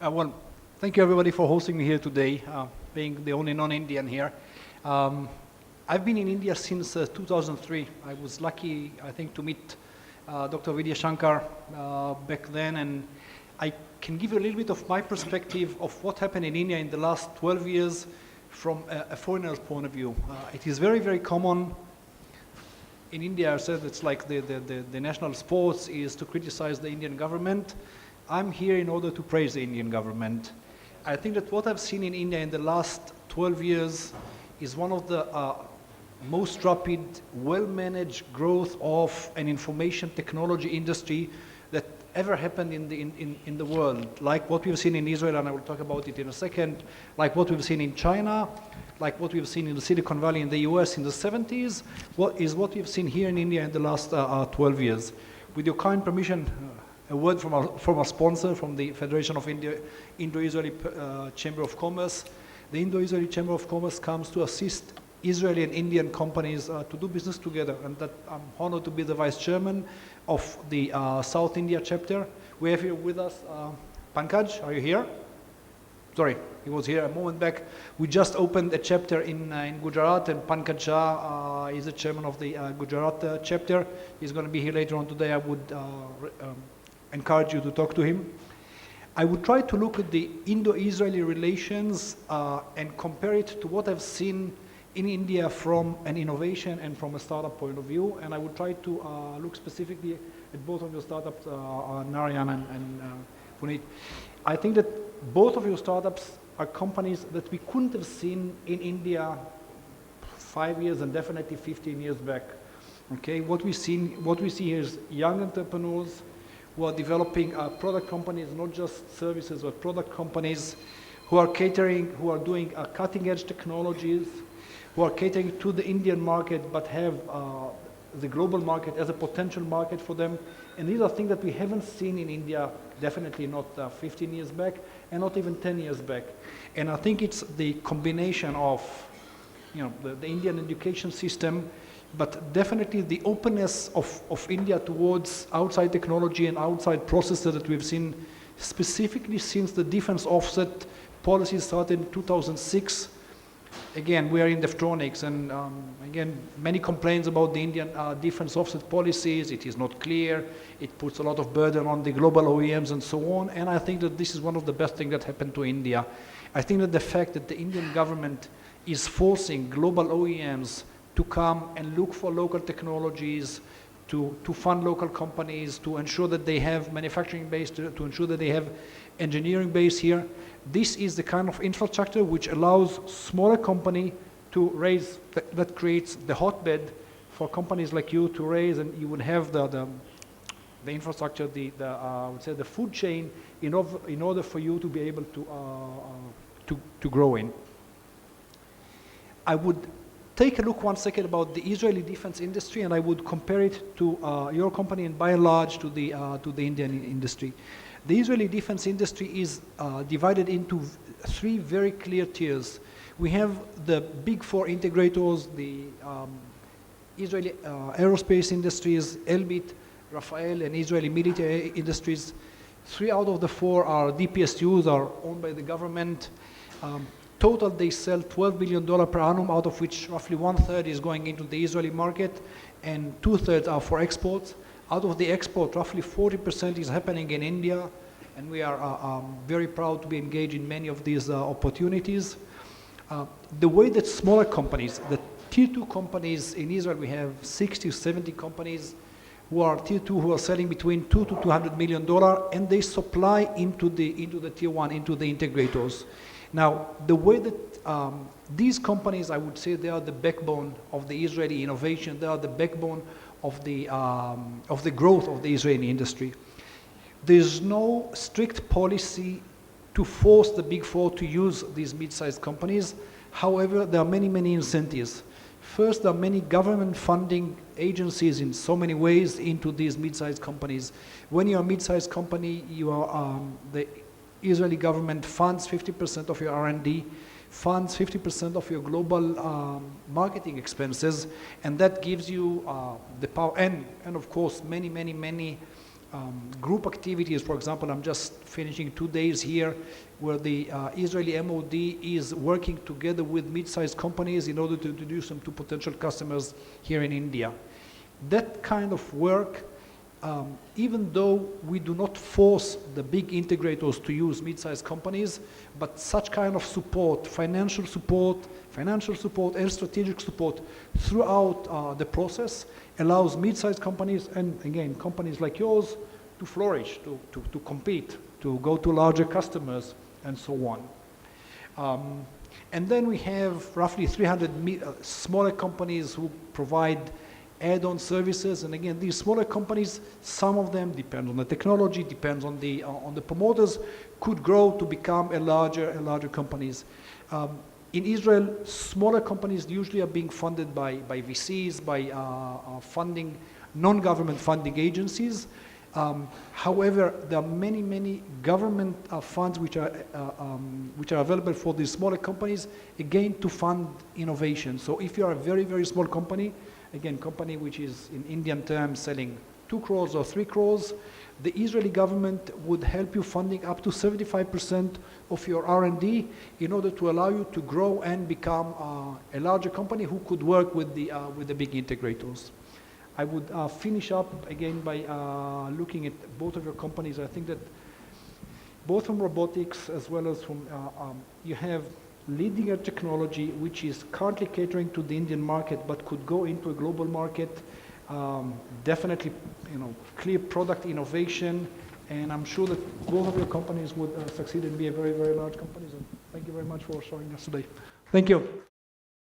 Well, thank you everybody for hosting me here today, being the only non-Indian here. I've been in India since 2003. I was lucky, I think, to meet Dr. Vidya Shankar back then, and I can give you a little bit of my perspective of what happened in India in the last 12 years from a foreigner's point of view. It is very, very common in India. I said it's like the national sports is to criticize the Indian government. I'm here in order to praise the Indian government. I think that what I've seen in India in the last 12 years is one of the most rapid, well-managed growth of an information technology industry that ever happened in the world. Like what we've seen in Israel, and I will talk about it in a second, like what we've seen in China, like what we've seen in the Silicon Valley in the US in the 70s, what we've seen here in India in the last 12 years. With your kind permission, a word from our sponsor, from the Federation of Indo-Israeli Chamber of Commerce. The Indo-Israeli Chamber of Commerce comes to assist Israeli and Indian companies to do business together, and that I'm honored to be the vice chairman of the South India chapter. We have here with us Pankaj. Are you here? Sorry, he was here a moment back. We just opened a chapter in Gujarat, and Pankaj Shah is the chairman of the Gujarat chapter. He's going to be here later on today. I would encourage you to talk to him. I would try to look at the Indo-Israeli relations and compare it to what I've seen in India from an innovation and from a startup point of view. And I would try to look specifically at both of your startups, Narayan and Puneet. I think that both of your startups are companies that we couldn't have seen in India 5 years and definitely 15 years back. Okay, what we see here is young entrepreneurs who are developing product companies, not just services, but product companies, who are doing cutting edge technologies, who are catering to the Indian market, but have the global market as a potential market for them. And these are things that we haven't seen in India, definitely not 15 years back, and not even 10 years back. And I think it's the combination of, the Indian education system, but definitely the openness of India towards outside technology and outside processes that we've seen specifically since the defense offset policy started in 2006. Again, we are in Deftronics, and again, many complaints about the Indian defense offset policies. It is not clear. It puts a lot of burden on the global OEMs and so on. And I think that this is one of the best things that happened to India. I think that the fact that the Indian government is forcing global OEMs to come and look for local technologies, to fund local companies, to ensure that they have manufacturing base, to ensure that they have engineering base here. This is the kind of infrastructure which allows smaller company to raise, that creates the hotbed for companies like you to raise, and you would have the infrastructure, I would say the food chain in order for you to be able to grow in. I would take a look 1 second about the Israeli defense industry, and I would compare it to your company, and by and large to the Indian industry. The Israeli defense industry is divided into 3 very clear tiers. We have the big 4 integrators, the Israeli aerospace industries, Elbit, Rafael, and Israeli military industries. 3 out of the 4 are DPSUs, are owned by the government. Total, they sell $12 billion per annum, out of which roughly 1/3 is going into the Israeli market, and 2/3 are for exports. Out of the export, roughly 40% is happening in India, and we are very proud to be engaged in many of these opportunities. The way that smaller companies, the tier 2 companies in Israel, we have 60 or 70 companies who are tier 2, who are selling between $2 to $200 million, and they supply into the tier 1, into the integrators. Now, the way that these companies, I would say, they are the backbone of the Israeli innovation. They are the backbone of the growth of the Israeli industry. There's no strict policy to force the big 4 to use these mid-sized companies. However, there are many, many incentives. First, there are many government funding agencies in so many ways into these mid-sized companies. When you're a mid-sized company, you are the Israeli government funds 50% of your R&D, funds 50% of your global marketing expenses, and that gives you the power, and of course many group activities. For example, I'm just finishing 2 days here where the Israeli MOD is working together with mid-sized companies in order to introduce them to potential customers here in India. That kind of work, even though we do not force the big integrators to use mid-sized companies, but such kind of support, financial support and strategic support throughout the process allows mid-sized companies, and again, companies like yours, to flourish, to compete, to go to larger customers, and so on. And then we have roughly 300 smaller companies who provide add-on services, and again, these smaller companies, some of them depend on the technology, depends on the promoters, could grow to become a larger companies. In Israel, smaller companies usually are being funded by VCs, by funding, non-government funding agencies. However, there are many government funds which are available for these smaller companies, again, to fund innovation. So if you are a very small company, again, company which is in Indian terms selling 2 crores or 3 crores, the Israeli government would help you funding up to 75% of your R&D in order to allow you to grow and become a larger company who could work with the big integrators. I would finish up again by looking at both of your companies. I think that both from robotics as well as from, you have leading edge technology which is currently catering to the Indian market but could go into a global market. Definitely, clear product innovation, and I'm sure that both of your companies would succeed and be a very large companies. And thank you very much for showing us today. Thank you.